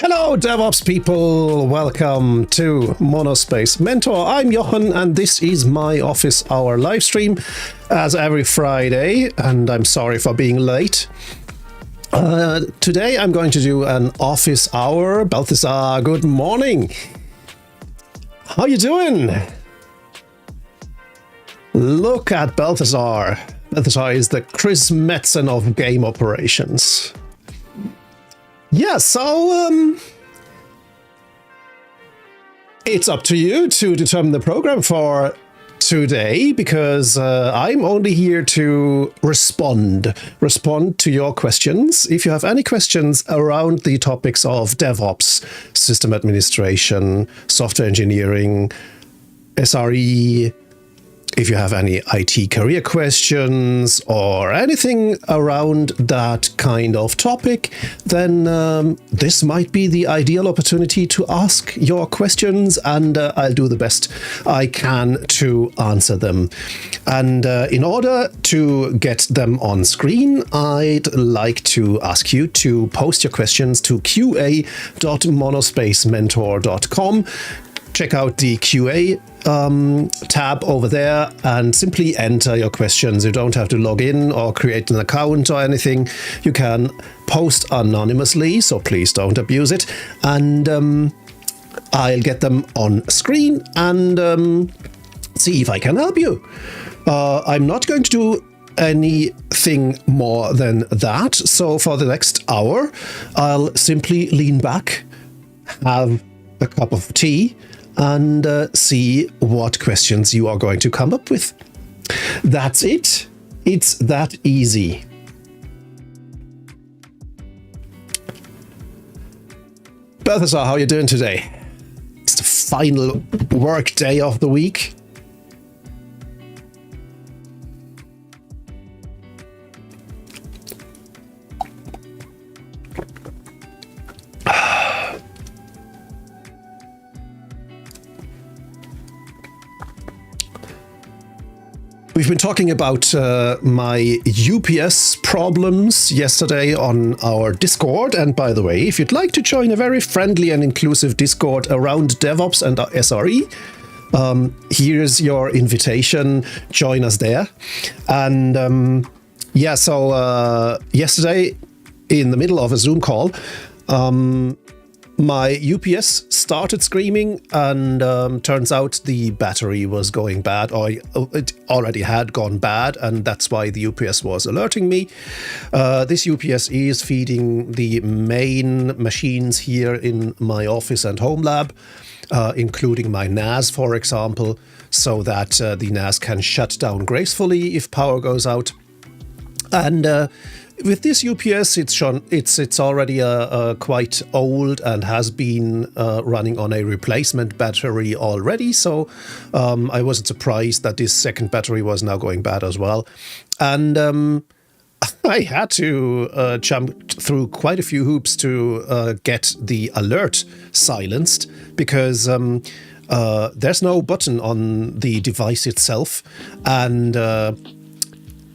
Hello, DevOps people. Welcome to Monospace Mentor. I'm Jochen, and this is my office hour live stream as every Friday, and I'm sorry for being late. Today I'm going to do an office hour. Balthasar, good morning. How you doing? Look at Balthasar. Balthasar is the Chris Metzen of game operations. Yeah, so it's up to you to determine the program for today, because I'm only here to respond to your questions. If you have any questions around the topics of DevOps, system administration, software engineering, SRE, if you have any IT career questions or anything around that kind of topic, then this might be the ideal opportunity to ask your questions, and I'll do the best I can to answer them. And in order to get them on screen, I'd like to ask you to post your questions to qa.monospacementor.com. Check out the QA tab over there and simply enter your questions. You don't have to log in or create an account or anything. You can post anonymously, so please don't abuse it. And I'll get them on screen and see if I can help you. I'm not going to do anything more than that. So for the next hour, I'll simply lean back, have a cup of tea, and see what questions you are going to come up with. That's it. It's that easy. Balthasar, how are you doing today? It's the final work day of the week. We've been talking about my UPS problems yesterday on our Discord. And by the way, if you'd like to join a very friendly and inclusive Discord around DevOps and SRE, here's your invitation. Join us there. And yeah, so yesterday in the middle of a Zoom call, my UPS started screaming, and turns out the battery was going bad, or it already had gone bad, and that's why the UPS was alerting me. This UPS is feeding the main machines here in my office and home lab, including my NAS, for example, so that the NAS can shut down gracefully if power goes out. And with this UPS, it's already quite old and has been running on a replacement battery already. So I wasn't surprised that this second battery was now going bad as well. And I had to jump through quite a few hoops to get the alert silenced, because there's no button on the device itself. And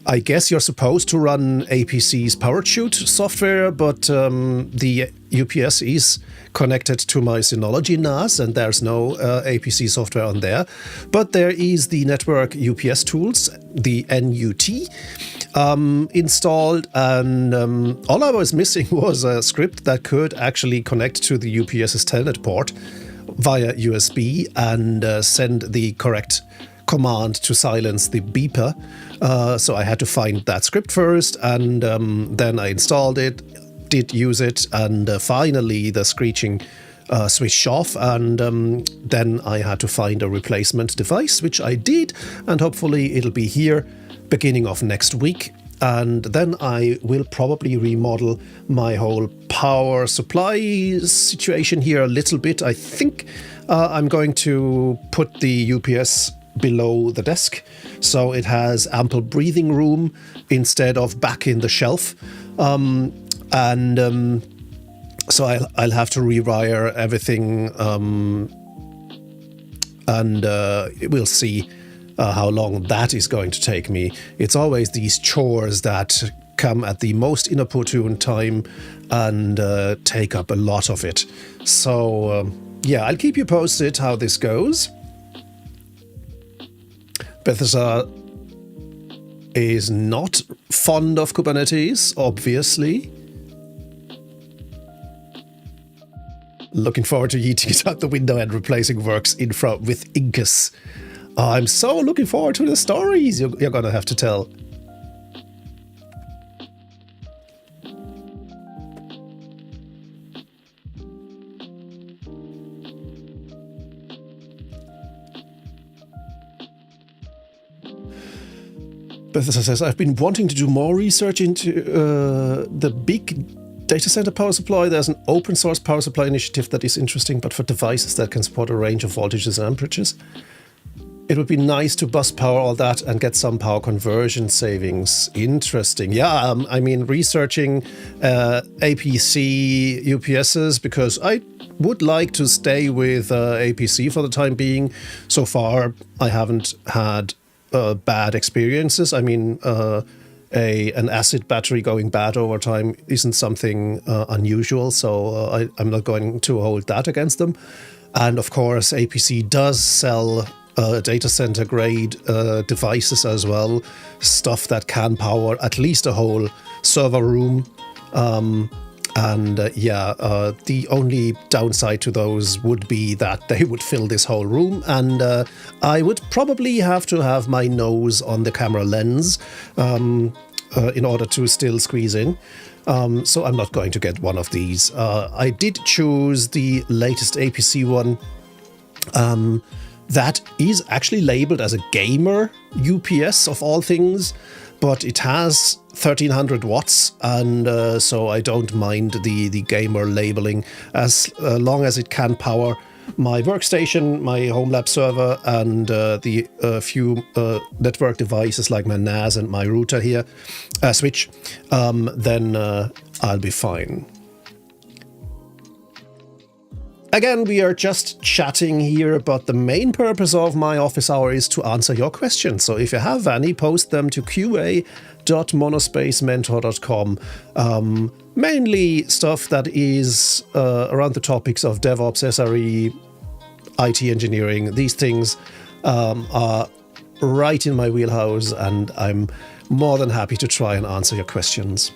I guess you're supposed to run APC's PowerShoot software, but the UPS is connected to my Synology NAS, and there's no APC software on there. But there is the network UPS tools, the NUT, installed, and all I was missing was a script that could actually connect to the UPS's telnet port via USB and send the correct command to silence the beeper. So I had to find that script first, and then I installed it, did use it, and finally the screeching switched off, and then I had to find a replacement device, which I did, and hopefully it'll be here beginning of next week. And then I will probably remodel my whole power supply situation here a little bit. I think I'm going to put the UPS below the desk, so it has ample breathing room instead of back in the shelf. So I'll have to rewire everything, and we'll see how long that is going to take me. It's always these chores that come at the most inopportune time and take up a lot of it. So yeah, I'll keep you posted how this goes. Bethesda is not fond of Kubernetes, obviously. Looking forward to yeeting it out the window and replacing Works Infra with Incus. I'm so looking forward to the stories you're going to have to tell. Bethesda says, I've been wanting to do more research into the big data center power supply. There's an open source power supply initiative that is interesting, but for devices that can support a range of voltages and amperatures. It would be nice to bus power all that and get some power conversion savings. Interesting. Yeah, I mean, researching APC UPSs, because I would like to stay with APC for the time being. So far, I haven't had bad experiences. I mean, an acid battery going bad over time isn't something unusual, so I'm not going to hold that against them. And of course, APC does sell data center grade devices as well, stuff that can power at least a whole server room. The only downside to those would be that they would fill this whole room, and I would probably have to have my nose on the camera lens in order to still squeeze in. So I'm not going to get one of these. I did choose the latest APC one. That is actually labeled as a gamer UPS of all things, but it has 1300 watts, and so I don't mind the gamer labeling as long as it can power my workstation, my home lab server, and the few network devices like my NAS and my router here, switch, then I'll be fine. Again, we are just chatting here, but the main purpose of my office hour is to answer your questions. So if you have any, post them to qa.monospacementor.com. Mainly stuff that is around the topics of DevOps, SRE, IT engineering. These things are right in my wheelhouse, and I'm more than happy to try and answer your questions.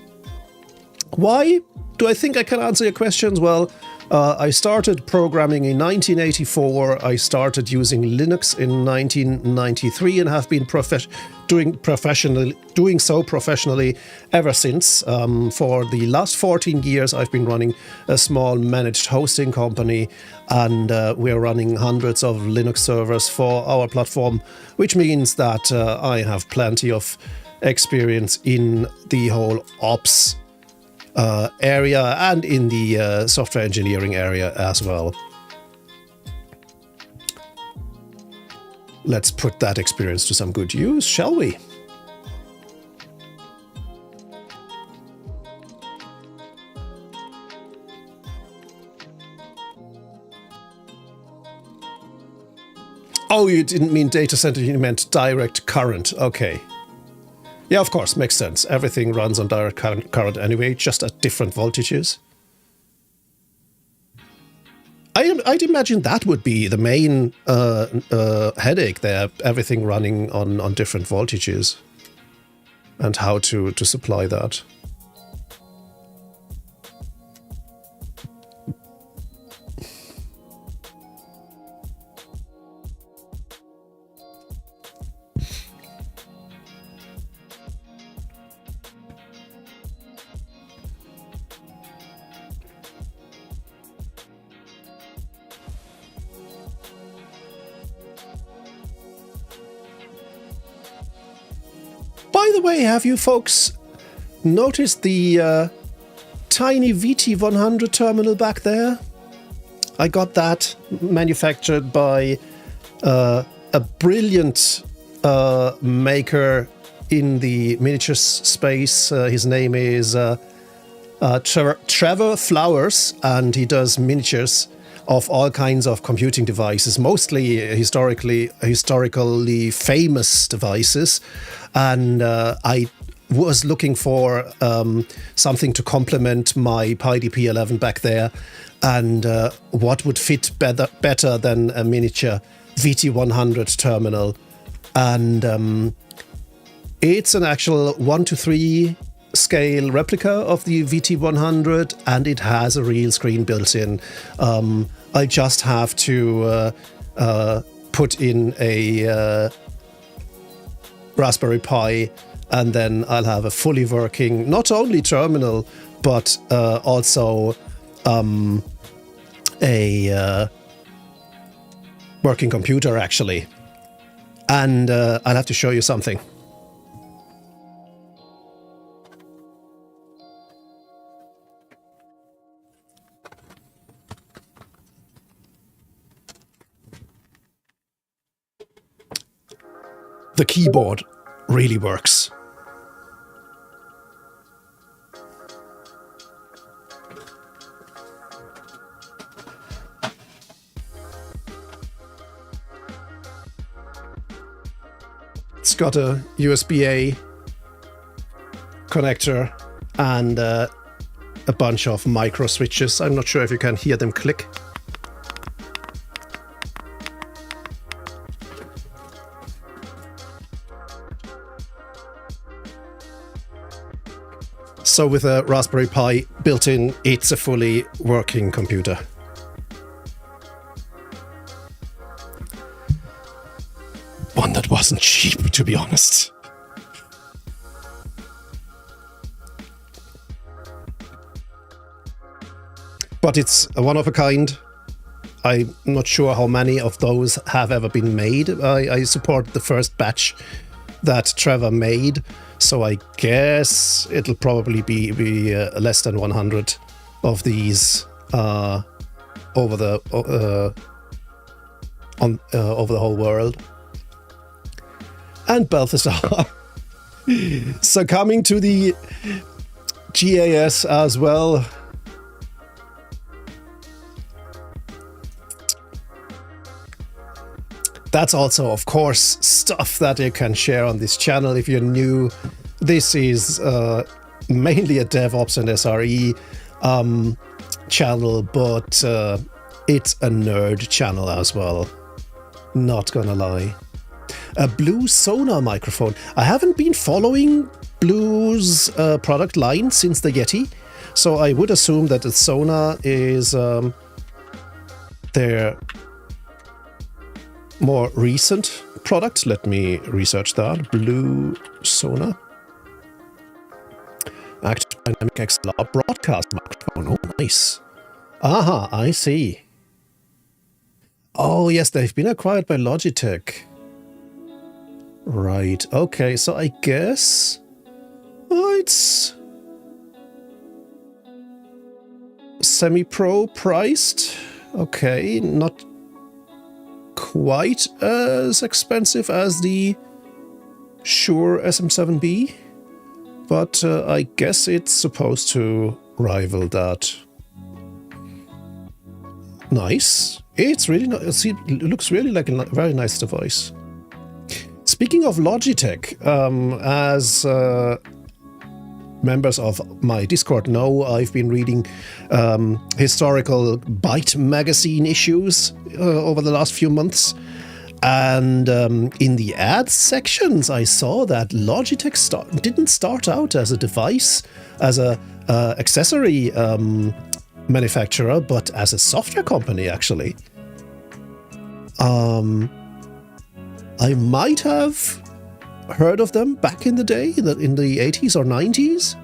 Why do I think I can answer your questions? Well, I started programming in 1984. I started using Linux in 1993 and have been doing so professionally ever since. For the last 14 years, I've been running a small managed hosting company, and we're running hundreds of Linux servers for our platform, which means that I have plenty of experience in the whole ops area and in the software engineering area as well. Let's put that experience to some good use, shall we? Oh, you didn't mean data center, you meant direct current. Okay. Yeah, of course, makes sense. Everything runs on direct current anyway, just at different voltages. I'd imagine that would be the main headache there, everything running on different voltages, and how to supply that. By the way, have you folks noticed the tiny VT100 terminal back there? I got that manufactured by a brilliant maker in the miniatures space. His name is Trevor Flowers, and he does miniatures of all kinds of computing devices, mostly historically famous devices. And I was looking for something to complement my PyDP 11 back there, and what would fit better than a miniature VT100 terminal. And it's an actual 1:3 scale replica of the VT100, and it has a real screen built in. I just have to put in a Raspberry Pi, and then I'll have a fully working, not only terminal, but also a working computer, actually. And I'll have to show you something. The keyboard really works. It's got a USB-A connector and a bunch of micro switches. I'm not sure if you can hear them click. So with a Raspberry Pi built in, it's a fully working computer. One that wasn't cheap, to be honest. But it's a one of a kind. I'm not sure how many of those have ever been made. I support the first batch that Trevor made, so I guess it'll probably be less than 100 of these over the whole world. And Balthasar succumbing to the GAS as well. That's also, of course, stuff that you can share on this channel if you're new. This is mainly a DevOps and SRE channel, but it's a nerd channel as well. Not gonna lie. A Blue Sonar microphone. I haven't been following Blue's product line since the Yeti, so I would assume that the Sonar is their more recent product. Let me research that. Blue Sonar. Active Dynamic XLR broadcast microphone. Oh, nice. Aha, I see. Oh, yes, they've been acquired by Logitech. Right, okay, so I guess it's semi-pro priced. Okay, not quite as expensive as the Shure SM7B, but I guess it's supposed to rival that. Nice. It's really nice. It looks really like a very nice device. Speaking of Logitech, as members of my Discord know, I've been reading historical Byte magazine issues over the last few months. And in the ads sections, I saw that Logitech didn't start out as a device, as a accessory manufacturer, but as a software company, actually. I might have heard of them back in the day, in the 80s or 90s,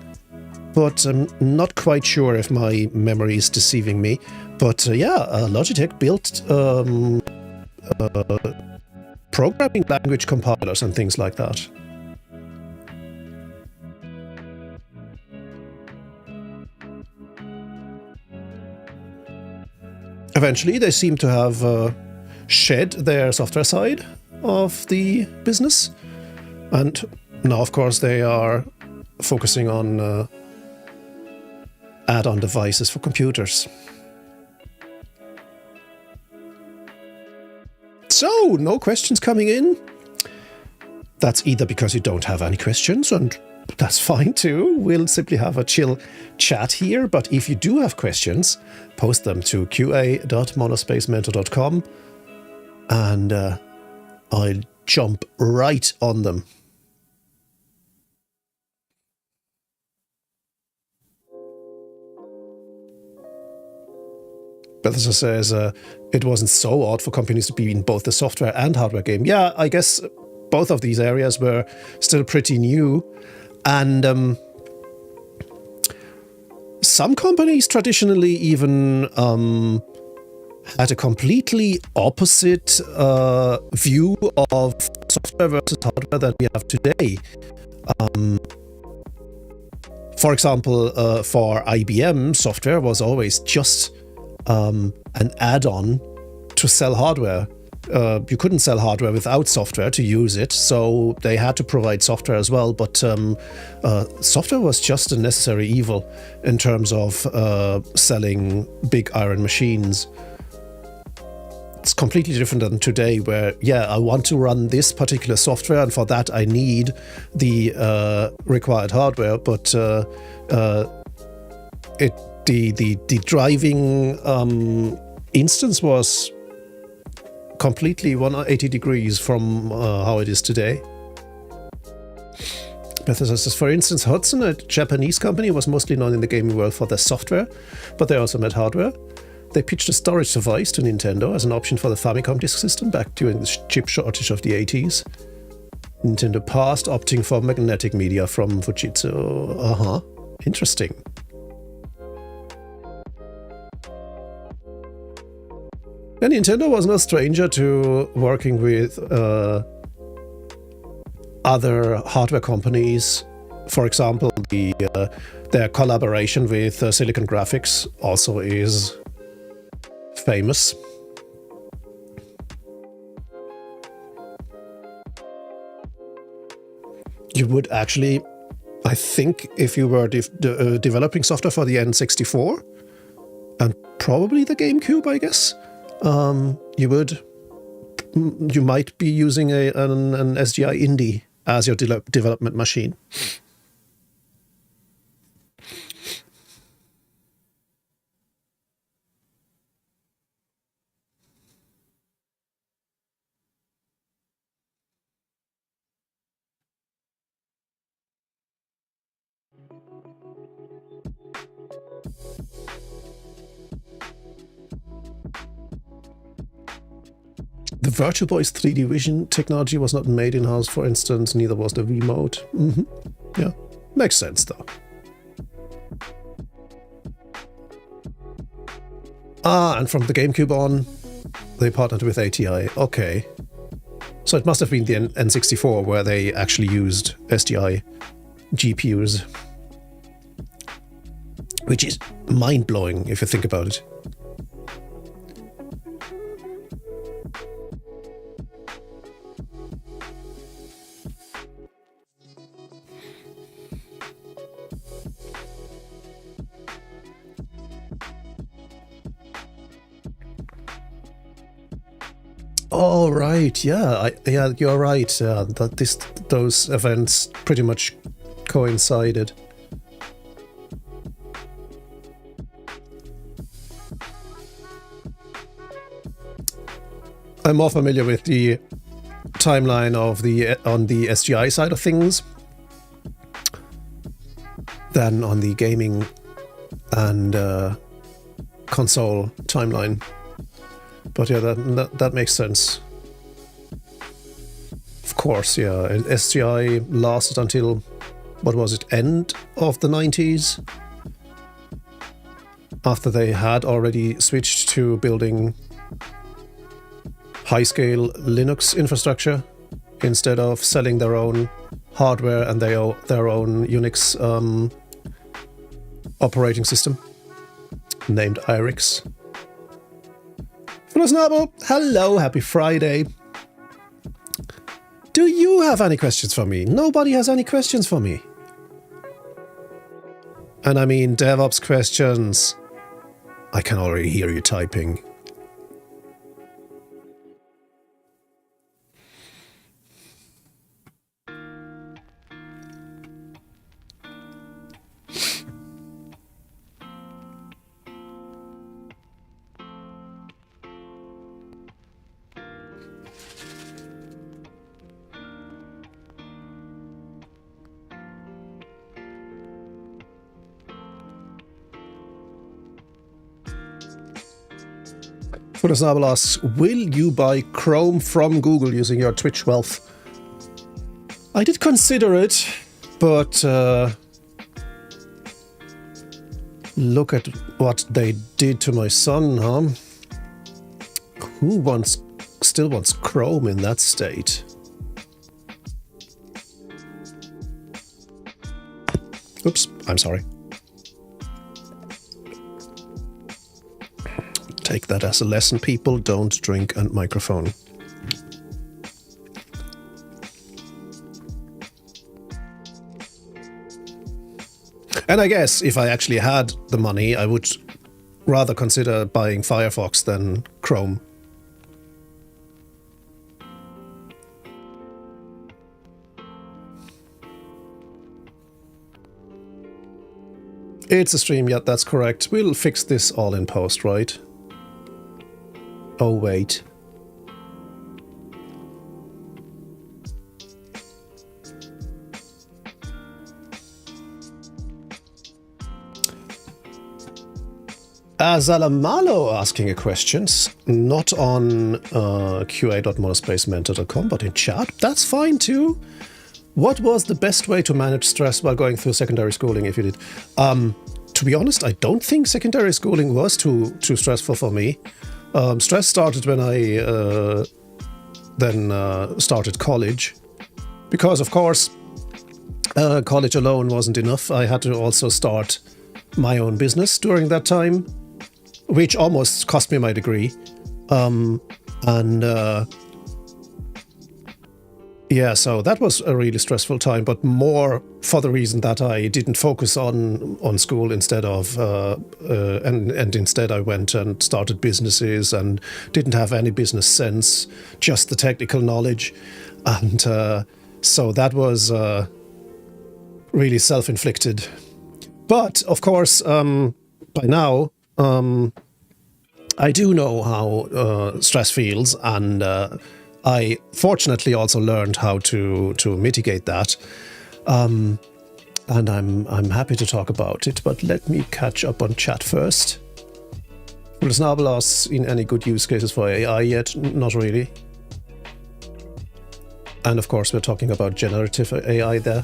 but I'm not quite sure if my memory is deceiving me. But yeah, Logitech built programming language compilers and things like that. Eventually, they seem to have shed their software side of the business, and now, of course, they are focusing on add-on devices for computers. So, no questions coming in. That's either because you don't have any questions, and that's fine too. We'll simply have a chill chat here. But if you do have questions, post them to qa.monospacementor.com and I'll jump right on them. Bethesda says it wasn't so odd for companies to be in both the software and hardware game. Yeah, I guess both of these areas were still pretty new. And some companies traditionally even had a completely opposite view of software versus hardware that we have today. For example, for IBM, software was always just an add-on to sell hardware. You couldn't sell hardware without software to use it, so they had to provide software as well. But software was just a necessary evil in terms of selling big iron machines. It's completely different than today, where, yeah, I want to run this particular software, and for that I need the required hardware, but the driving instance was completely 180 degrees from how it is today. Bethesda says, for instance, Hudson, a Japanese company, was mostly known in the gaming world for their software, but they also made hardware. They pitched a storage device to Nintendo as an option for the Famicom disk system back during the chip shortage of the 80s. Nintendo passed, opting for magnetic media from Fujitsu. Interesting. And Nintendo was no stranger to working with other hardware companies. For example, their collaboration with Silicon Graphics also is famous. You would actually, I think, if you were developing software for the N64 and probably the GameCube, I guess, you might be using an SGI Indie as your development machine. The Virtual Boy's 3D vision technology was not made in-house, for instance, neither was the Wiimote. Yeah, makes sense though. And from the GameCube on, they partnered with ATI. Okay. So it must have been the N64 where they actually used SDI GPUs. Which is mind-blowing if you think about it. Oh, right. Yeah, yeah, you're right. Those events pretty much coincided. I'm more familiar with the timeline of on the SGI side of things than on the gaming and console timeline. But yeah, that makes sense. Of course, yeah. SGI lasted until, what was it, end of the 90s? After they had already switched to building high-scale Linux infrastructure instead of selling their own hardware and their own Unix operating system named IRIX. Hello, happy Friday. Do you have any questions for me? Nobody has any questions for me. And I mean DevOps questions. I can already hear you typing. Fudasnabel asks, will you buy Chrome from Google using your Twitch wealth? I did consider it, but look at what they did to my son, huh? Who still wants Chrome in that state? Oops, I'm sorry. Take that as a lesson, people. Don't drink and microphone. And I guess if I actually had the money, I would rather consider buying Firefox than Chrome. It's a stream, yeah, that's correct. We'll fix this all in post, right? Oh, wait. Zalamalo asking a question, not on qa.monospacementor.com, but in chat. That's fine too. What was the best way to manage stress while going through secondary schooling, if you did? To be honest, I don't think secondary schooling was too stressful for me. Stress started when I then started college. Because, of course, college alone wasn't enough. I had to also start my own business during that time, which almost cost me my degree. Yeah, so that was a really stressful time, but more for the reason that I didn't focus on school instead of, and instead I went and started businesses and didn't have any business sense, just the technical knowledge. And so that was really self-inflicted. But, of course, by now, I do know how stress feels, and I fortunately also learned how to mitigate that, and I'm happy to talk about it. But let me catch up on chat first. Will Snabel asks, in any good use cases for AI yet? Not really. And of course, we're talking about generative AI there.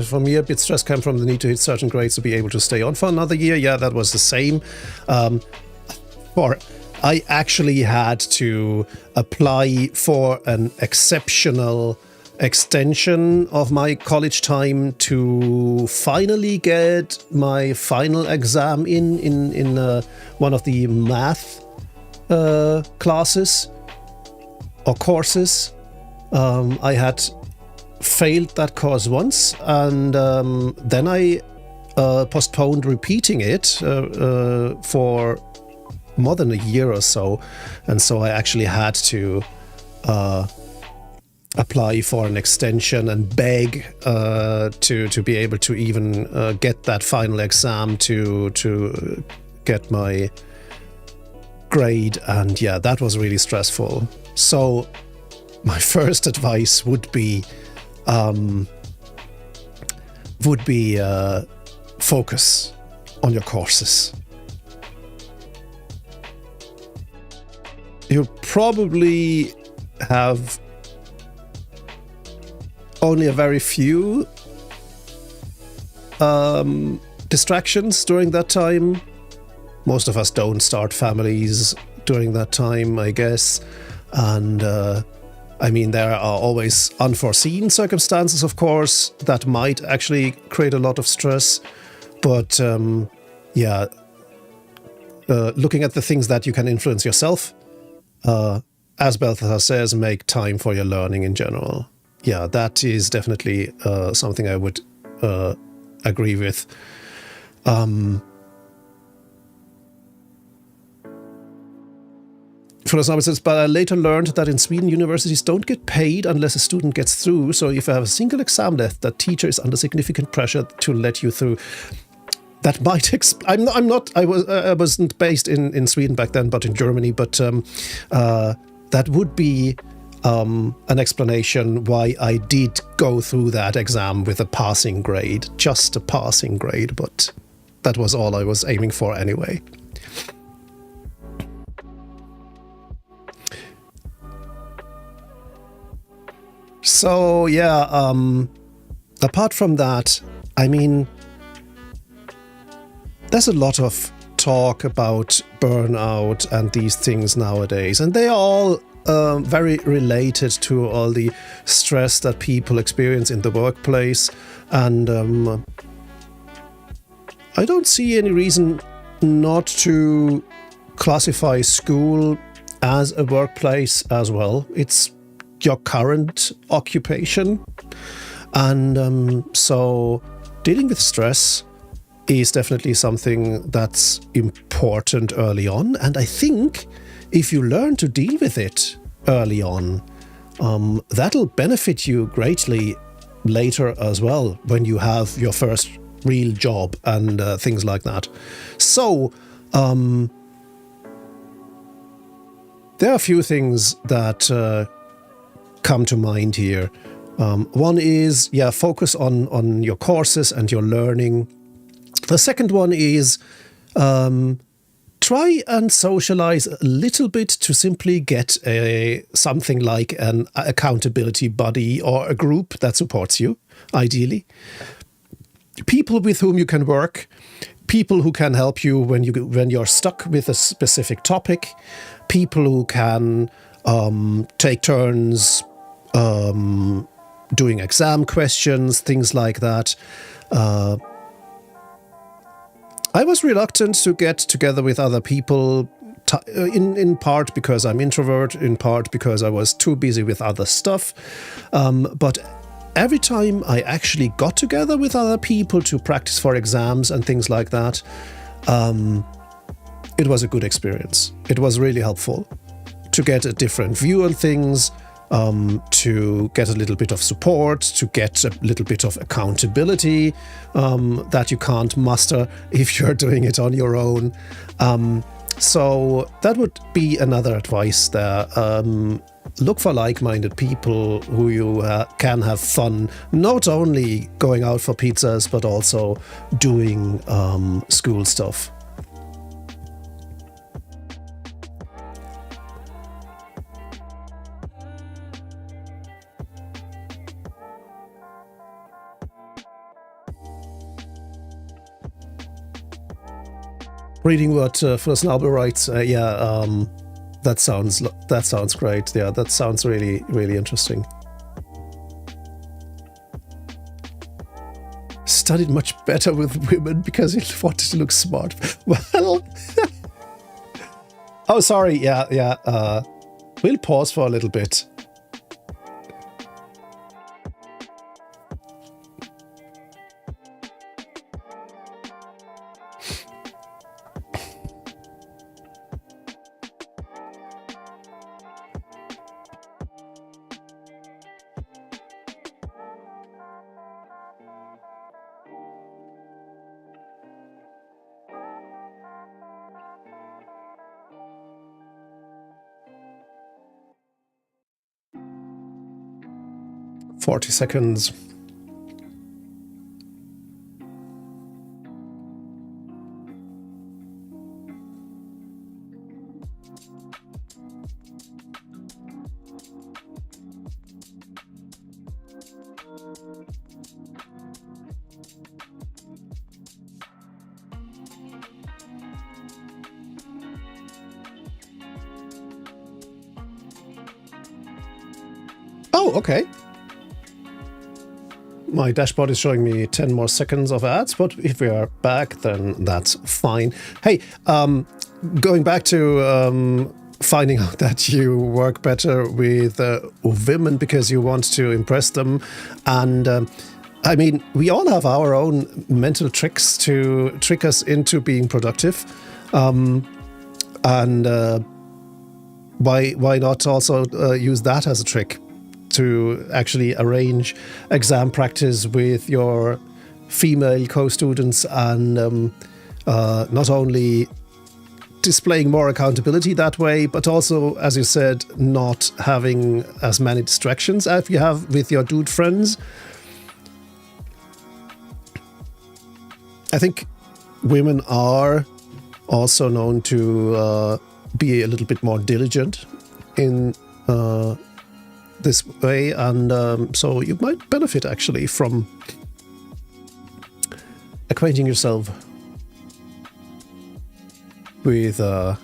For me, a bit stress came from the need to hit certain grades to be able to stay on for another year. Yeah, that was the same. I actually had to apply for an exceptional extension of my college time to finally get my final exam in one of the math classes or courses. I had failed that course once, and then I postponed repeating it for more than a year or so, and so I actually had to apply for an extension and beg to be able to even get that final exam to get my grade. And yeah, that was really stressful. So my first advice would be focus on your courses. You'll probably have only a very few distractions during that time. Most of us don't start families during that time, I guess. And I mean, there are always unforeseen circumstances, of course, that might actually create a lot of stress. But yeah, looking at the things that you can influence yourself, as Balthazar says, make time for your learning in general. Yeah, that is definitely something I would agree with. For example, it says, but I later learned that in Sweden, universities don't get paid unless a student gets through. So if you have a single exam left, that teacher is under significant pressure to let you through. That might I wasn't based in Sweden back then, but in Germany. But that would be an explanation why I did go through that exam with a passing grade, just a passing grade, but that was all I was aiming for anyway. So yeah, apart from that, I mean, there's a lot of talk about burnout and these things nowadays, and they are all very related to all the stress that people experience in the workplace. And I don't see any reason not to classify school as a workplace as well. It's your current occupation. And so dealing with stress is definitely something that's important early on. And I think if you learn to deal with it early on, that'll benefit you greatly later as well, when you have your first real job and things like that. So there are a few things that come to mind here. One is, focus on your courses and your learning. The second one is try and socialize a little bit to simply get something like an accountability buddy or a group that supports you, ideally. People with whom you can work, people who can help you when you're stuck with a specific topic, people who can take turns doing exam questions, things like that. I was reluctant to get together with other people, in part because I'm introvert, in part because I was too busy with other stuff. But every time I actually got together with other people to practice for exams and things like that, it was a good experience. It was really helpful to get a different view on things, to get a little bit of support, to get a little bit of accountability that you can't muster if you're doing it on your own. So that would be another advice there. Look for like-minded people who you can have fun, not only going out for pizzas, but also doing school stuff. Reading what Flusnabel writes, that sounds great. Yeah, that sounds really, really interesting. Studied much better with women because he wanted to look smart. Well, oh, sorry. Yeah. We'll pause for a little bit. "40 seconds. Oh, okay. My dashboard is showing me 10 more seconds of ads, but if we are back, then that's fine. Hey, going back to finding out that you work better with women because you want to impress them. And I mean, we all have our own mental tricks to trick us into being productive. And why not also use that as a trick to actually arrange exam practice with your female co-students and not only displaying more accountability that way, but also, as you said, not having as many distractions as you have with your dude friends. I think women are also known to be a little bit more diligent in this way, and so you might benefit actually from acquainting yourself with the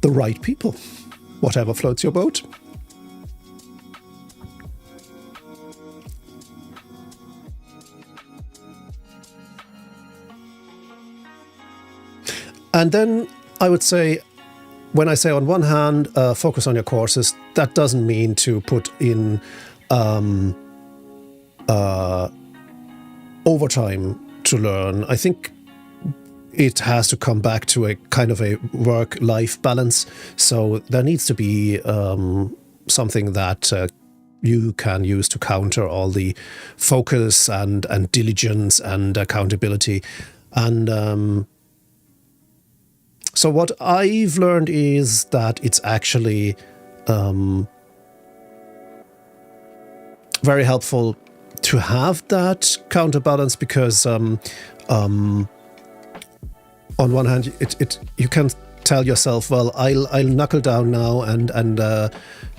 right people, whatever floats your boat. And then I would say, when I say on one hand, focus on your courses, that doesn't mean to put in overtime to learn. I think it has to come back to a kind of a work-life balance. So there needs to be something that you can use to counter all the focus and diligence and accountability. And so what I've learned is that it's actually very helpful to have that counterbalance, because on one hand, you can tell yourself, well, I'll knuckle down now and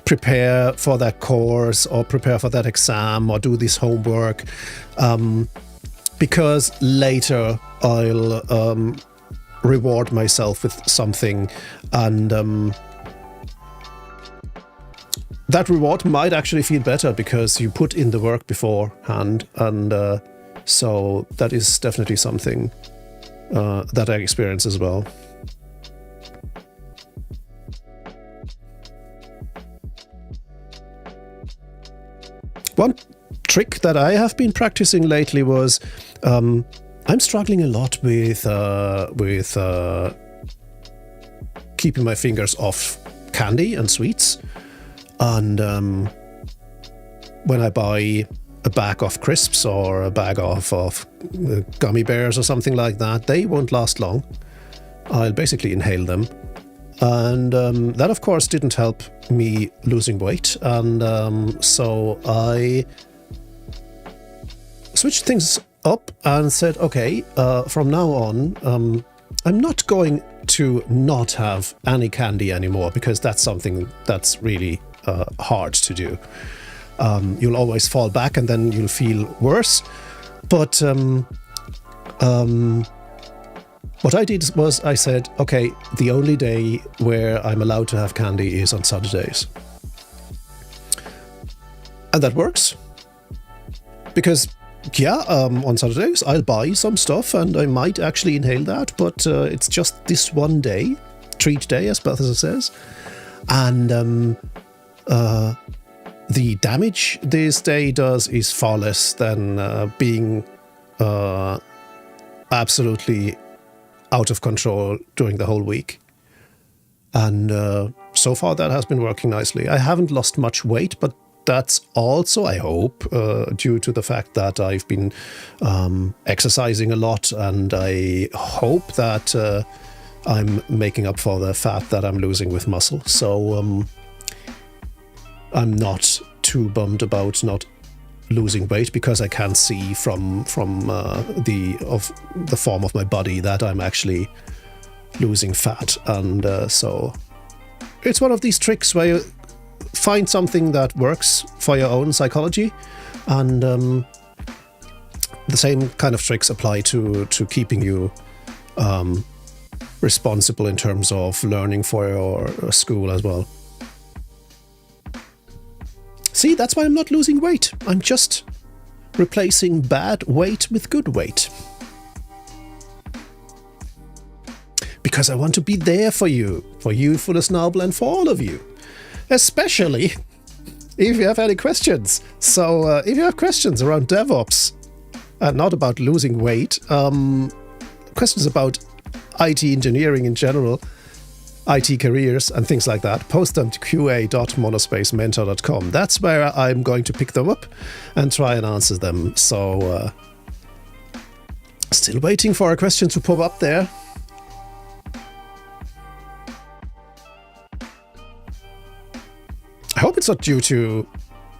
prepare for that course or prepare for that exam or do this homework, because later I'll reward myself with something, and that reward might actually feel better because you put in the work beforehand, and so that is definitely something that I experience as well. One trick that I have been practicing lately was I'm struggling a lot with keeping my fingers off candy and sweets. And when I buy a bag of crisps or a bag of gummy bears or something like that, they won't last long. I'll basically inhale them. And that, of course, didn't help me losing weight. And so I switched things up and said, okay, from now on, I'm not going to not have any candy anymore, because that's something that's really hard to do. You'll always fall back and then you'll feel worse. But what I did was I said, okay, the only day where I'm allowed to have candy is on Saturdays. And that works. Because yeah, on Saturdays I'll buy some stuff and I might actually inhale that, but it's just this one day, treat day, as Balthasar says. And the damage this day does is far less than being absolutely out of control during the whole week. And so far that has been working nicely. I haven't lost much weight, but that's also, I hope, due to the fact that I've been exercising a lot, and I hope that I'm making up for the fat that I'm losing with muscle. So I'm not too bummed about not losing weight, because I can see from the form of my body that I'm actually losing fat. And so it's one of these tricks where you find something that works for your own psychology, and the same kind of tricks apply to keeping you responsible in terms of learning for your school as well. See, that's why I'm not losing weight. I'm just replacing bad weight with good weight. Because I want to be there for you, Fullesnabel, and for all of you. Especially if you have any questions. So if you have questions around DevOps, and not about losing weight, questions about IT engineering in general, IT careers and things like that, post them to qa.monospacementor.com. That's where I'm going to pick them up and try and answer them. So still waiting for a question to pop up there. I hope it's not due to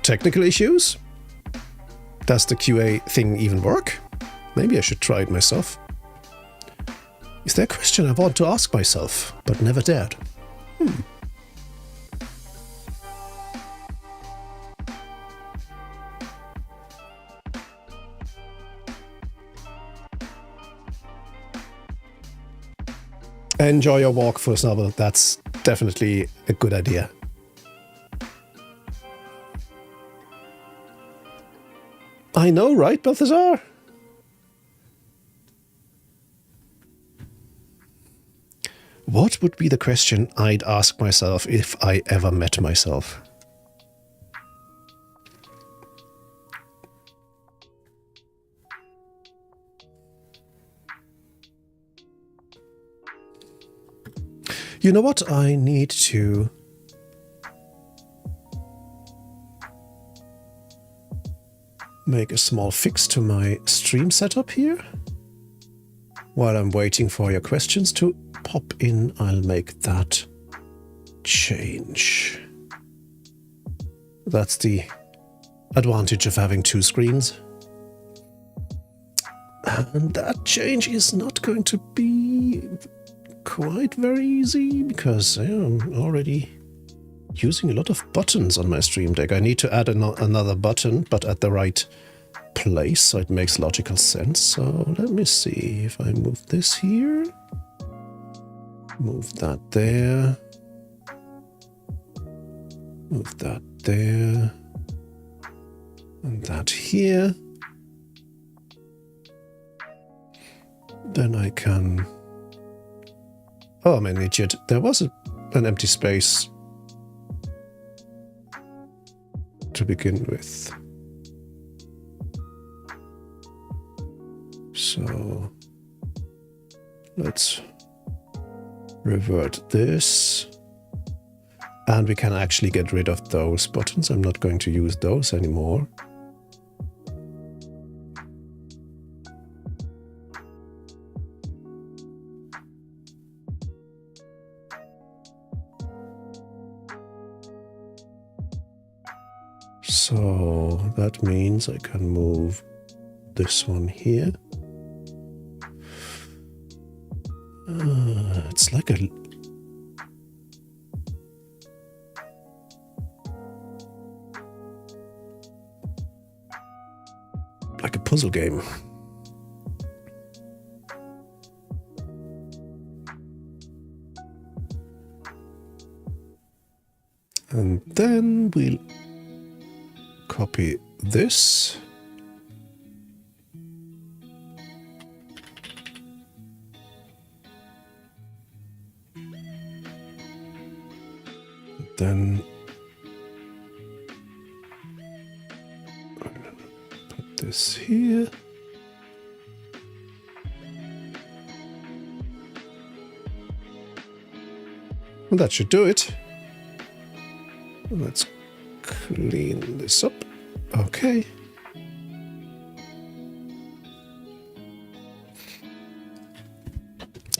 technical issues. Does the QA thing even work? Maybe I should try it myself. Is there a question I want to ask myself, but never dared? Enjoy your walk, Fussnobel. That's definitely a good idea. I know, right, Balthazar? What would be the question I'd ask myself if I ever met myself? You know what? I need to make a small fix to my stream setup here. While I'm waiting for your questions to pop in, I'll make that change. That's the advantage of having two screens. And that change is not going to be quite very easy because I'm already using a lot of buttons on my Stream Deck. I need to add another button, but at the right place, so it makes logical sense. So let me see if I move this here, move that there, move that there, and that here. Then I can... Oh, I'm an idiot. There was an empty space to begin with. So let's revert this. And we can actually get rid of those buttons. I'm not going to use those anymore. So that means I can move this one here. It's like a... like a puzzle game. And then we'll copy this. Then put this here. Well, that should do it. Let's clean this up. Okay.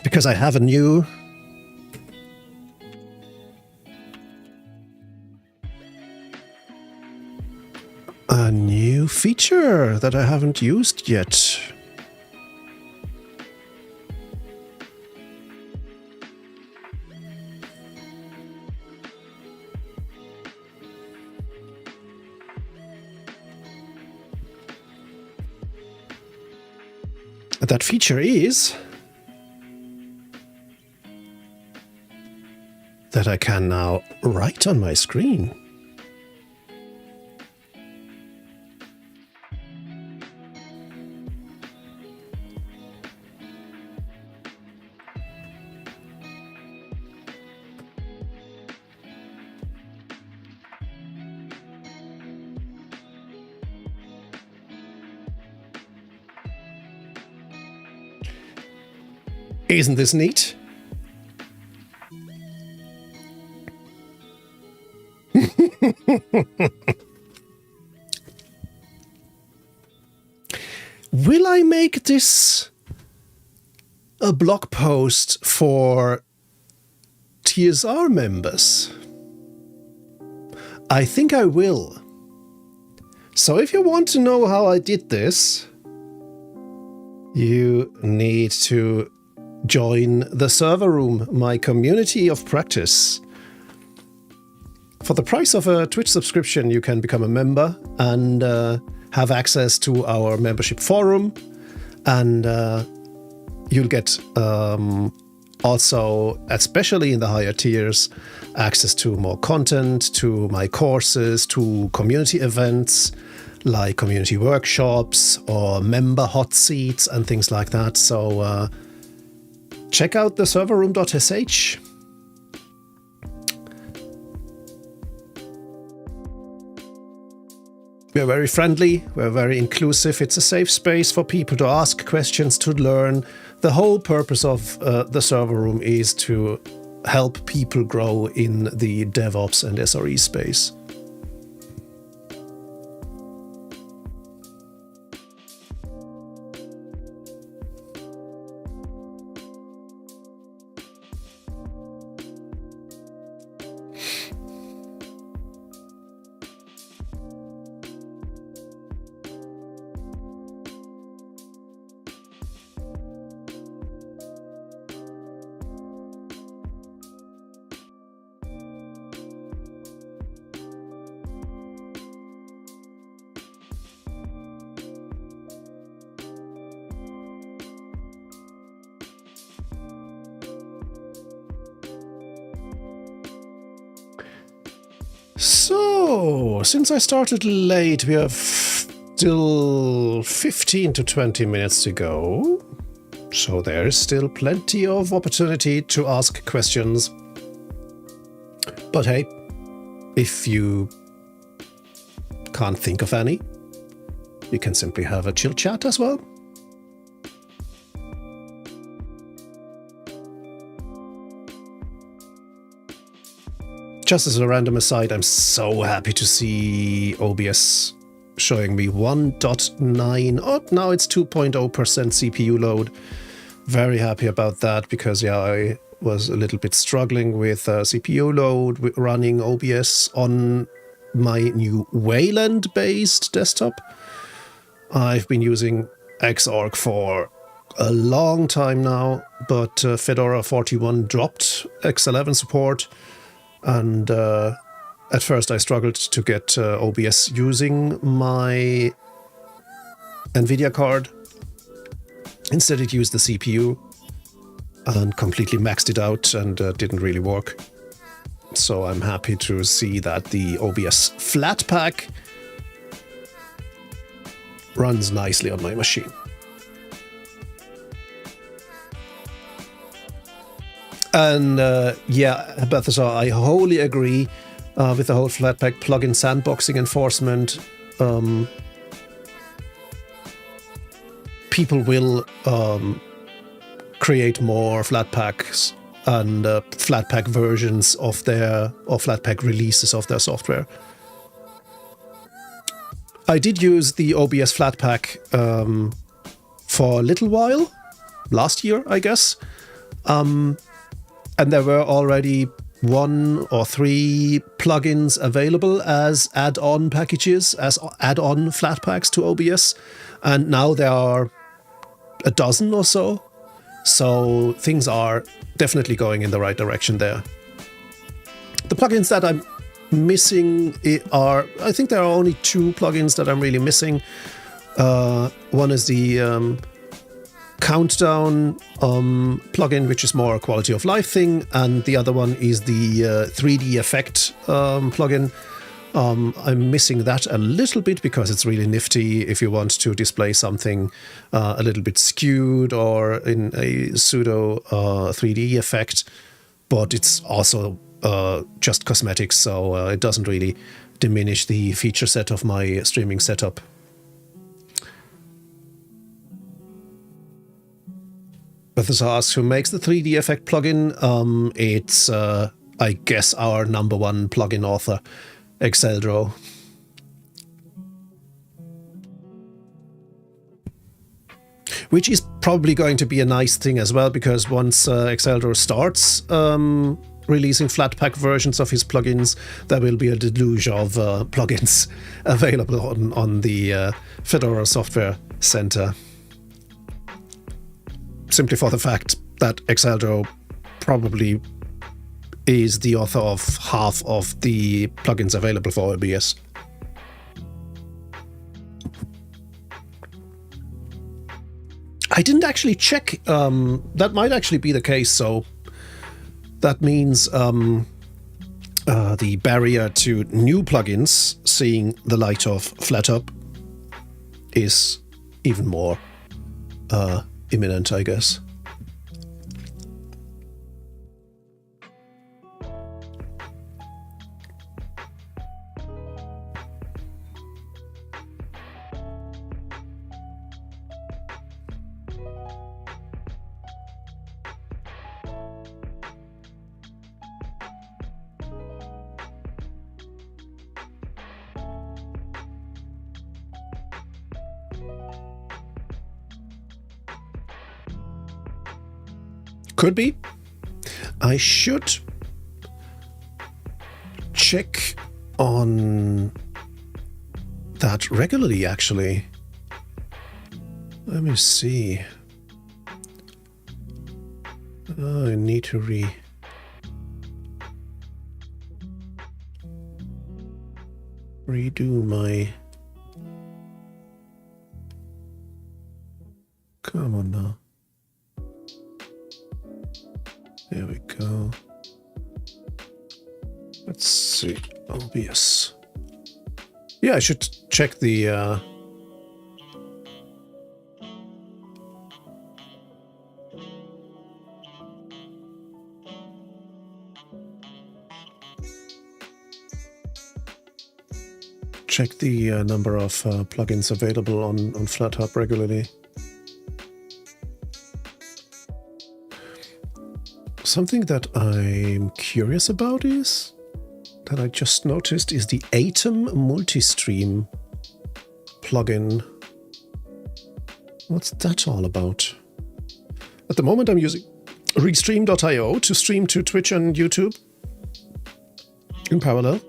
Because I have a new feature that I haven't used yet. That feature is that I can now write on my screen. Isn't this neat? Will I make this a blog post for TSR members? I think I will. So if you want to know how I did this, you need to join the server room, my community of practice. For the price of a Twitch subscription, you can become a member and have access to our membership forum, and you'll get also, especially in the higher tiers, access to more content, to my courses, to community events like community workshops or member hot seats and things like that. So check out the serverroom.sh. We're very friendly, we're very inclusive. It's a safe space for people to ask questions, to learn. The whole purpose of the server room is to help people grow in the DevOps and SRE space. So, since I started late, we have still 15 to 20 minutes to go. So there is still plenty of opportunity to ask questions. But hey, if you can't think of any, you can simply have a chill chat as well. Just as a random aside, I'm so happy to see OBS showing me 1.9. Oh, now it's 2.0% CPU load. Very happy about that because, yeah, I was a little bit struggling with CPU load with running OBS on my new Wayland-based desktop. I've been using Xorg for a long time now, but Fedora 41 dropped X11 support. And at first I struggled to get OBS using my NVIDIA card. Instead it used the CPU and completely maxed it out and didn't really work. So I'm happy to see that the OBS Flatpak runs nicely on my machine. And yeah, Balthasar, I wholly agree with the whole Flatpak plugin sandboxing enforcement. People will create more Flatpaks and Flatpak versions of their, or Flatpak releases of their software. I did use the OBS Flatpak for a little while, last year, I guess. And there were already 1 or 3 plugins available as add-on packages, as add-on Flatpaks to OBS. And now there are a dozen or so. So things are definitely going in the right direction there. The plugins that I'm missing are, I think there are only 2 plugins that I'm really missing. One is the Countdown plugin, which is more a quality of life thing, and the other one is the 3D effect plugin. I'm missing that a little bit because it's really nifty if you want to display something a little bit skewed or in a pseudo 3D effect, but it's also just cosmetics, so it doesn't really diminish the feature set of my streaming setup. Bethesda asks who makes the 3D effect plugin. It's, I guess, our #1 plugin author, Exceldro. Which is probably going to be a nice thing as well, because once Exceldro starts releasing Flatpak versions of his plugins, there will be a deluge of plugins available on the Fedora Software Center. Simply for the fact that Exceldo probably is the author of half of the plugins available for OBS. I didn't actually check. That might actually be the case, so that means the barrier to new plugins seeing the light of FlatUp is even more imminent, I guess. Could be. I should check on that regularly, actually. Let me see. I need to redo my... Come on now. There we go. Let's see. OBS. Yeah, I should check the number of plugins available on FlatHub regularly. Something that I'm curious about is that I just noticed is the Atom Multistream plugin. What's that all about? At the moment I'm using Restream.io to stream to Twitch and YouTube in parallel.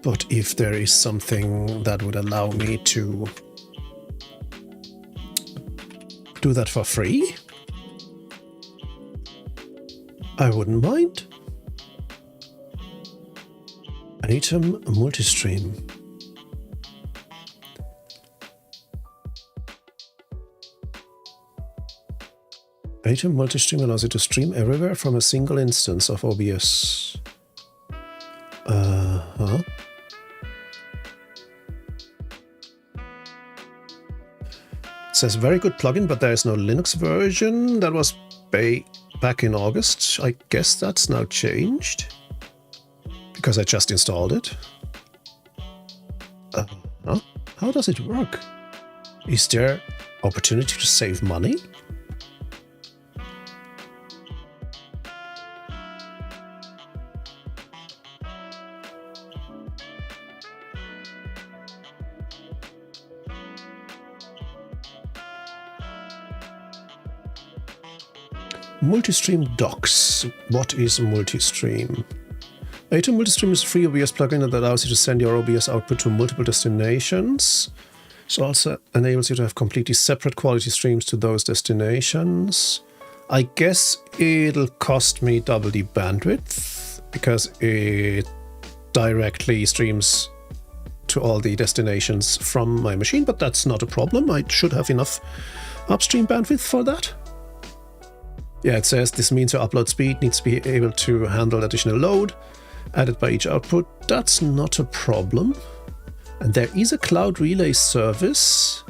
But if there is something that would allow me to do that for free, I wouldn't mind. Atom Multistream. Atom Multistream allows you to stream everywhere from a single instance of OBS. It says very good plugin, but there is no Linux version. That was back in August. I guess that's now changed because I just installed it. How does it work? Is there opportunity to save money? Multistream docs. What is Multistream? Atom Multistream is a free OBS plugin that allows you to send your OBS output to multiple destinations. It also enables you to have completely separate quality streams to those destinations. I guess it'll cost me double the bandwidth because it directly streams to all the destinations from my machine, but that's not a problem. I should have enough upstream bandwidth for that. Yeah, it says this means your upload speed needs to be able to handle additional load added by each output. That's not a problem. And there is a cloud relay service,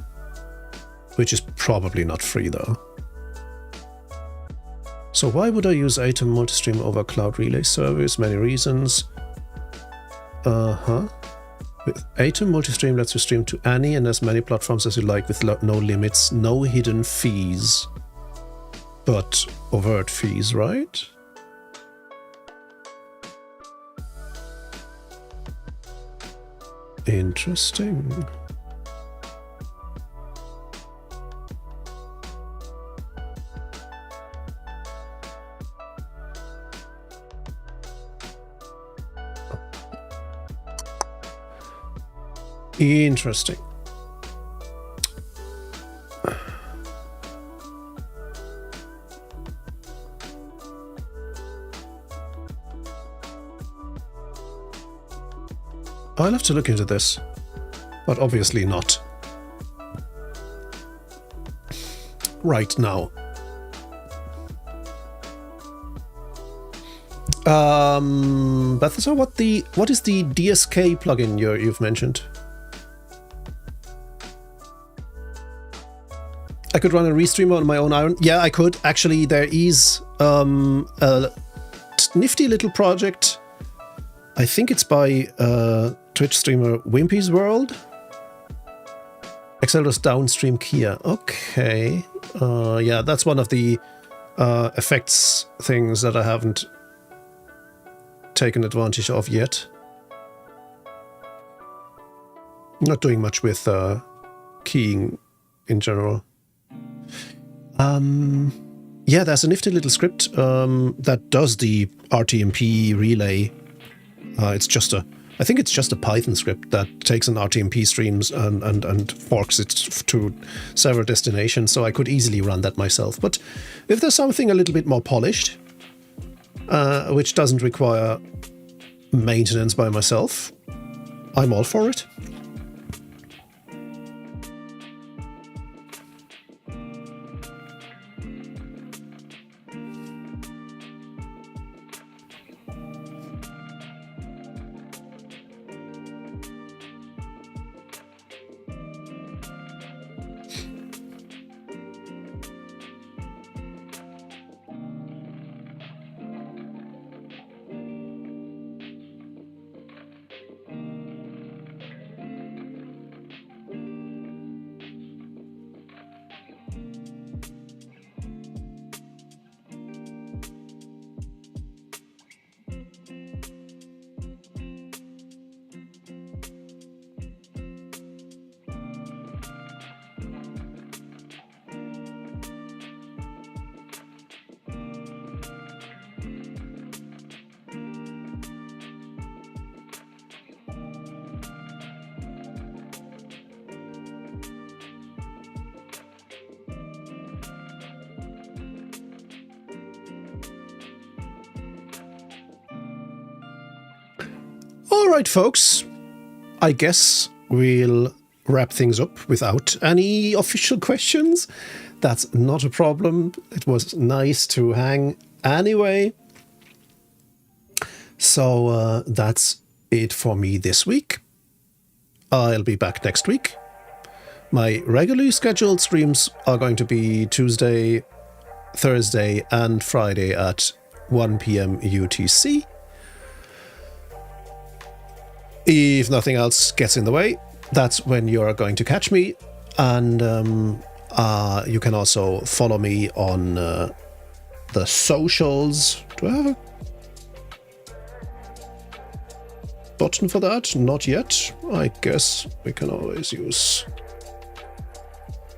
which is probably not free though. So why would I use Atom Multistream over cloud relay service? Many reasons. With Atom Multistream lets you stream to any and as many platforms as you like with no limits, no hidden fees. But overt fees, right? Interesting. Interesting. I'll have to look into this, but obviously not right now. Balthasar, what is the DSK plugin you've mentioned? I could run a restreamer on my own iron. Yeah, I could. Actually, there is a nifty little project. I think it's by Twitch streamer Wimpy's World. Acceler's downstream Kia. Okay. Yeah, that's one of the effects things that I haven't taken advantage of yet. Not doing much with keying in general. Yeah, there's a nifty little script that does the RTMP relay. I think it's just a Python script that takes an RTMP streams and forks it to several destinations, so I could easily run that myself. But if there's something a little bit more polished, which doesn't require maintenance by myself, I'm all for it. Alright folks, I guess we'll wrap things up without any official questions. That's not a problem. It was nice to hang anyway. So that's it for me this week. I'll be back next week. My regularly scheduled streams are going to be Tuesday, Thursday and Friday at 1 PM UTC. If nothing else gets in the way, that's when you're going to catch me. And you can also follow me on the socials. Do I have a button for that? Not yet. I guess we can always use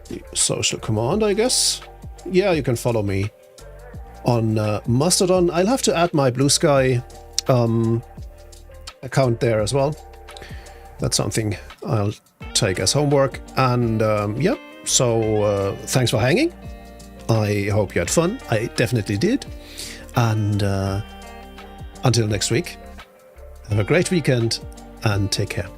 the social command, I guess. Yeah, you can follow me on Mastodon. I'll have to add my Blue Sky account there as well. That's something I'll take as homework. And yeah, so thanks for hanging. I hope you had fun. I definitely did. And until next week, have a great weekend and take care.